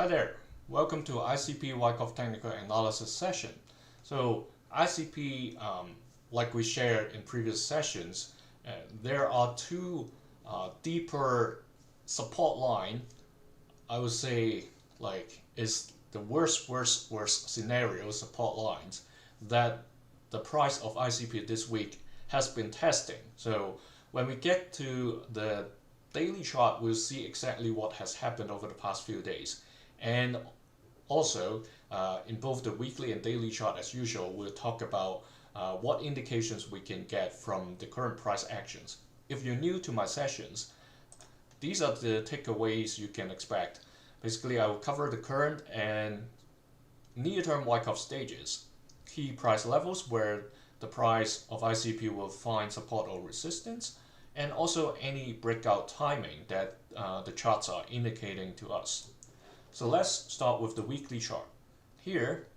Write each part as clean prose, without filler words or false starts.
Hi there, welcome to ICP Wyckoff Technical Analysis session. So ICP, like we shared in previous sessions, there are two deeper support line. I would say like is the worst scenario support lines that the price of ICP this week has been testing. So when we get to the daily chart, we'll see exactly what has happened over the past few days. And also, in both the weekly and daily chart, as usual, we'll talk about what indications we can get from the current price actions. If you're new to my sessions, these are the takeaways you can expect. Basically, I will cover the current and near-term Wyckoff stages, key price levels where the price of ICP will find support or resistance, and also any breakout timing that the charts are indicating to us. So let's start with the weekly chart. Here,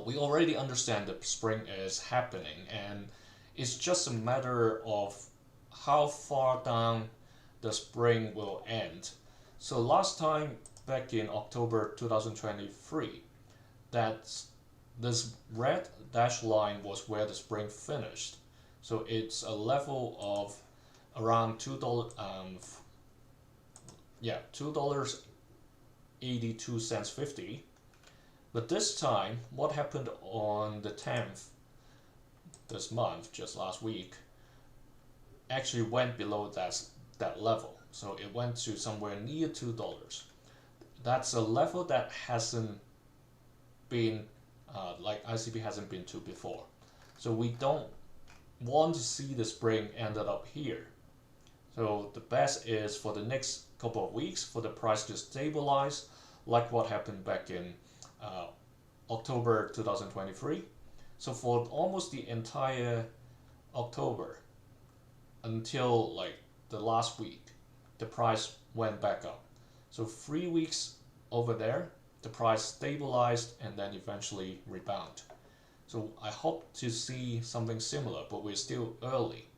we already understand the spring is happening, and it's just a matter of how far down the spring will end. So last time, back in October 2023, this red dashed line was where the spring finished. So it's a level of around $2.82.50. But this time, what happened on the 10th this month, just last week, actually went below that level. So it went to somewhere near $2. That's a level that hasn't been like ICP hasn't been to before. So we don't want to see the spring ended up here. So the best is for the next couple of weeks for the price to stabilize, like what happened back in October 2023. So for almost the entire October until like the last week, the price went back up. So 3 weeks over there, the price stabilized and then eventually rebound. So I hope to see something similar, but we're still early.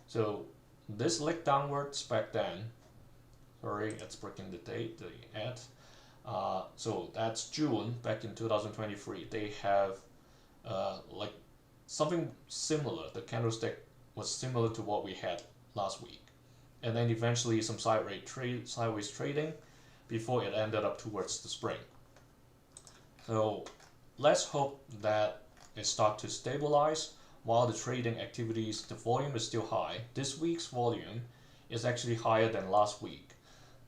So this leg downwards back then, sorry, it's breaking the date, the ad. So that's June back in 2023. They have like something similar. The candlestick was similar to what we had last week. And then eventually some sideways trading before it ended up towards the spring. So let's hope that it starts to stabilize while the trading activities, the volume is still high. This week's volume is actually higher than last week.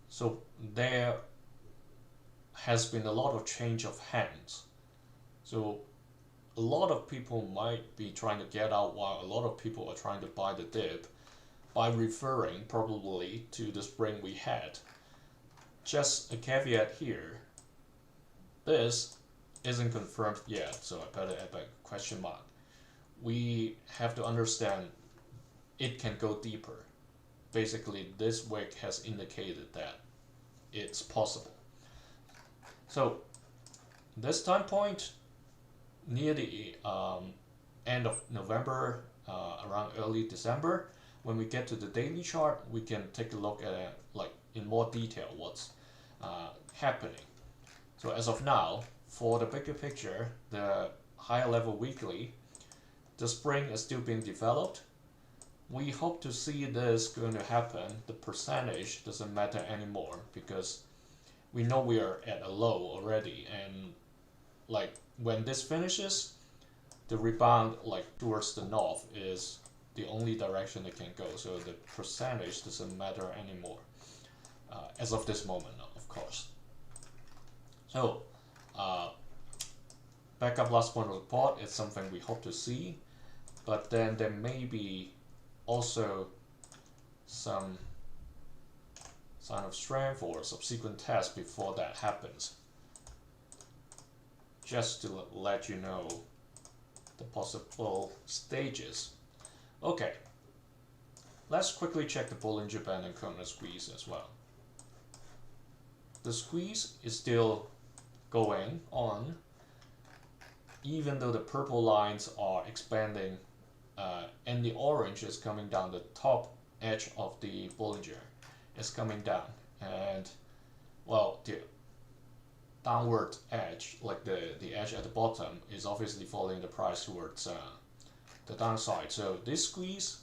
So there has been a lot of change of hands. So a lot of people might be trying to get out while a lot of people are trying to buy the dip by referring probably to the spring we had. Just a caveat here, this isn't confirmed yet, so I better add a question mark. We have to understand it can go deeper. Basically, this week has indicated that it's possible. So this time point, near the end of November, around early December, when we get to the daily chart, we can take a look at like in more detail what's happening. So as of now, for the bigger picture, the higher level weekly, the spring is still being developed. We hope to see this going to happen. The percentage doesn't matter anymore because we know we are at a low already, and like when this finishes, the rebound like towards the north is the only direction it can go. So the percentage doesn't matter anymore as of this moment, of course. So backup last point report is something we hope to see, but then there may be also some sign of strength or subsequent test before that happens. Just to let you know the possible stages. Okay, let's quickly check the Bollinger Band and Kerner squeeze as well. The squeeze is still going on, even though the purple lines are expanding and the orange is coming down. The top edge of the Bollinger is coming down, and well, the downward edge, like the edge at the bottom, is obviously following the price towards the downside. So this squeeze,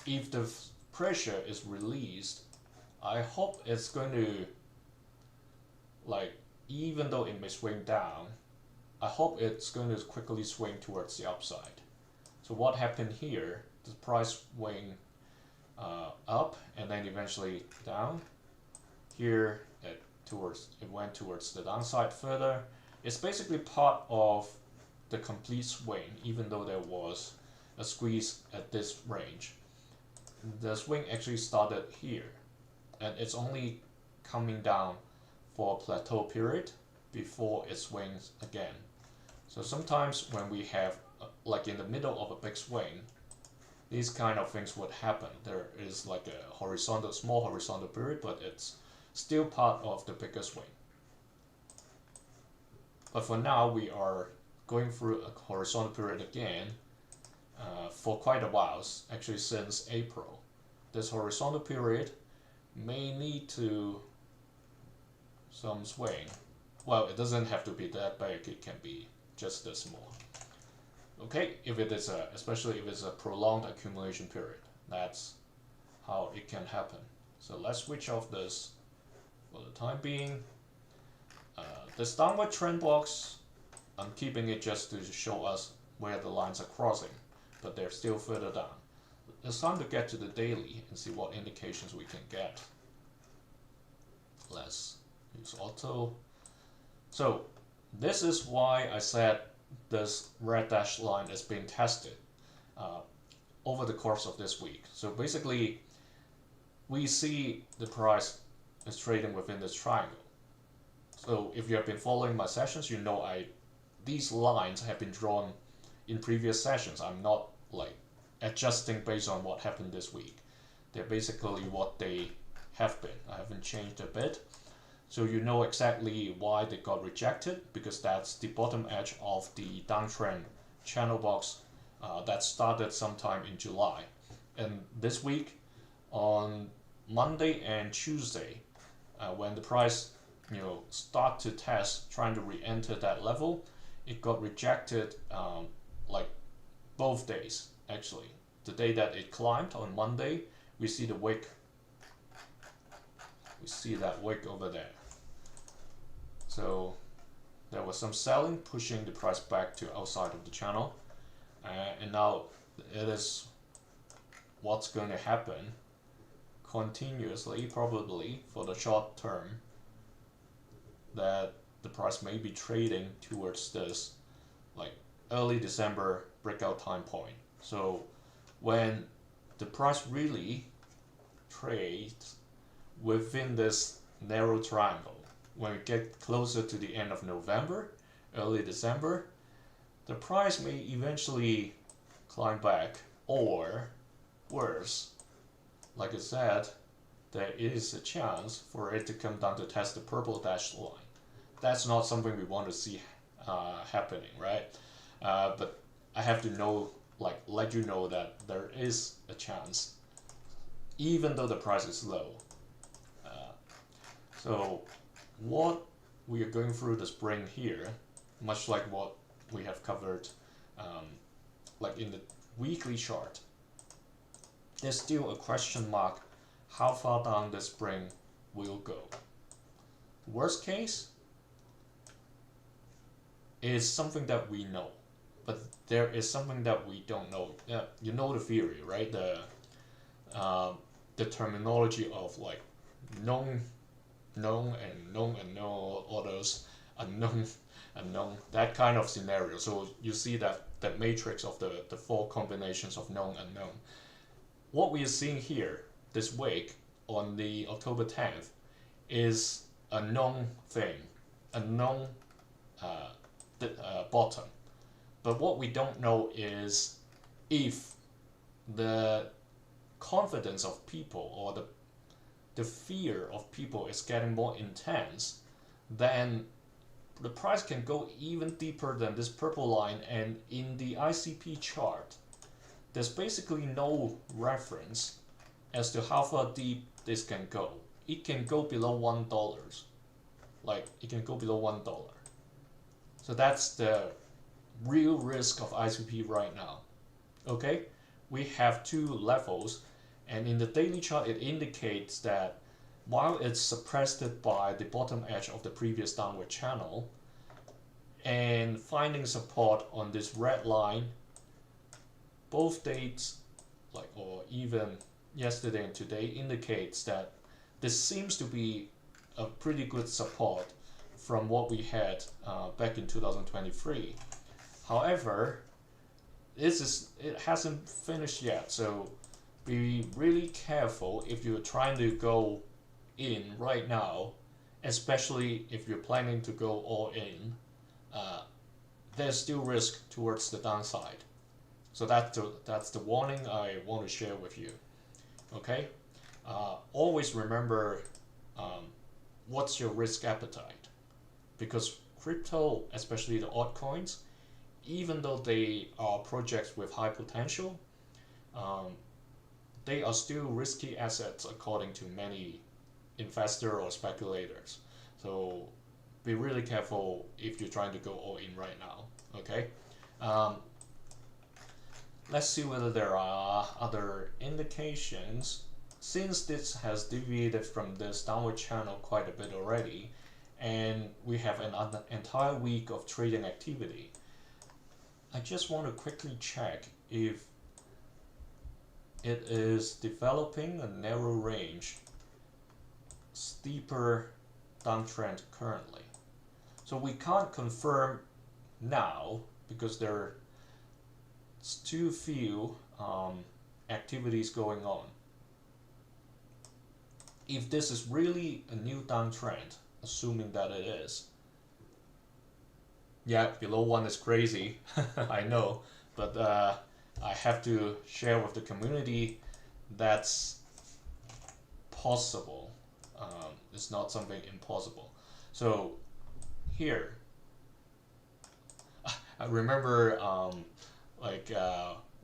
if the pressure is released, I hope it's going to, like, even though it may swing down, I hope it's going to quickly swing towards the upside. So what happened here, the price swing up and then eventually down. Here it went towards the downside further. It's basically part of the complete swing, even though there was a squeeze at this range. The swing actually started here, and it's only coming down for a plateau period before it swings again. So sometimes when we have, like in the middle of a big swing, these kind of things would happen. There is like a small horizontal period, but it's still part of the bigger swing. But for now, we are going through a horizontal period again for quite a while, actually since April. This horizontal period may need to some swing. Well, it doesn't have to be that big, it can be just this small. Okay, if it is especially if it's a prolonged accumulation period, that's how it can happen. So let's switch off this for the time being. This downward trend box, I'm keeping it just to show us where the lines are crossing, but they're still further down. It's time to get to the daily and see what indications we can get. Let's use auto. So this is why I said this red dashed line is being tested over the course of this week. So basically, we see the price is trading within this triangle. So if you have been following my sessions, you know these lines have been drawn in previous sessions. I'm not like adjusting based on what happened this week. They're basically what they have been. I haven't changed a bit. So you know exactly why they got rejected, because that's the bottom edge of the downtrend channel box that started sometime in July. And this week, on Monday and Tuesday, when the price start to test, trying to re-enter that level, it got rejected like both days actually. The day that it climbed on Monday, we see the wick. We see that wick over there. So there was some selling pushing the price back to outside of the channel, and now it is what's going to happen continuously, probably for the short term, that the price may be trading towards this like early December breakout time point. So when the price really trades within this narrow triangle, when we get closer to the end of November, early December, the price may eventually climb back, or worse, like I said, there is a chance for it to come down to test the purple dashed line. That's not something we want to see happening, right? But I have to let you know that there is a chance, even though the price is low. So what we are going through the spring here, much like what we have covered like in the weekly chart, there's still a question mark how far down the spring will go. Worst case is something that we know, but there is something that we don't know. Yeah, you know the theory, right? The terminology of like known and all those unknown, that kind of scenario. So you see that matrix of the four combinations of known unknown. What we are seeing here this week on the October 10th is a known thing, a known bottom. But what we don't know is if the confidence of people or the fear of people is getting more intense, then the price can go even deeper than this purple line. And in the ICP chart, there's basically no reference as to how far deep this can go. It can go below $1. like it can go below $1. So that's the real risk of ICP right now. Okay, we have two levels, and in the daily chart it indicates that while it's suppressed by the bottom edge of the previous downward channel and finding support on this red line, both dates, like, or even yesterday and today, indicates that this seems to be a pretty good support from what we had back in 2023. However, it hasn't finished yet, so be really careful if you're trying to go in right now, especially if you're planning to go all in. There's still risk towards the downside. So that's the warning I want to share with you. Okay, always remember what's your risk appetite, because crypto, especially the altcoins, even though they are projects with high potential, they are still risky assets according to many investors or speculators. So be really careful if you're trying to go all in right now. Okay. Let's see whether there are other indications. Since this has deviated from this downward channel quite a bit already, and we have an entire week of trading activity, I just want to quickly check if it is developing a narrow range, steeper downtrend currently. So we can't confirm now because there's too few activities going on. If this is really a new downtrend, assuming that it is, yeah, below 1 is crazy, I know, but I have to share with the community that's possible. It's not something impossible. So here, I remember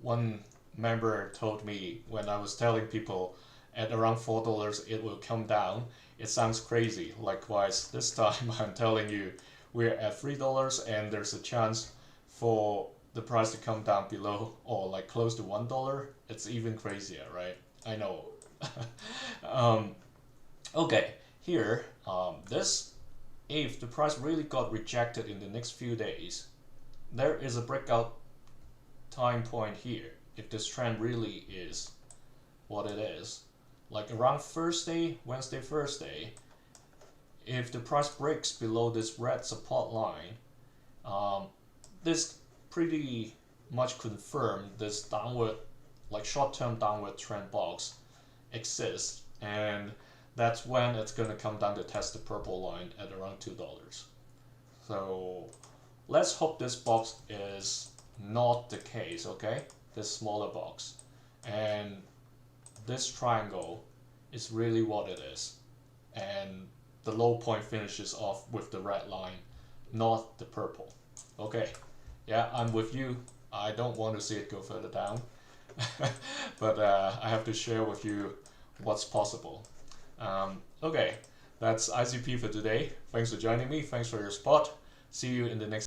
one member told me when I was telling people at around $4 it will come down. It sounds crazy. Likewise, this time I'm telling you we're at $3 and there's a chance for the price to come down below or like close to $1. It's even crazier, right? I know. Okay, here, if the price really got rejected in the next few days, there is a breakout time point here. If this trend really is what it is, like around Thursday, Wednesday, Thursday, if the price breaks below this red support line, this pretty much confirmed this downward, like short-term downward trend box exists, and that's when it's going to come down to test the purple line at around $2. So let's hope this box is not the case, okay? This smaller box, and this triangle is really what it is, and the low point finishes off with the red line, not the purple. Okay, yeah, I'm with you. I don't want to see it go further down, but I have to share with you what's possible. Okay, that's ICP for today. Thanks for joining me. Thanks for your support. See you in the next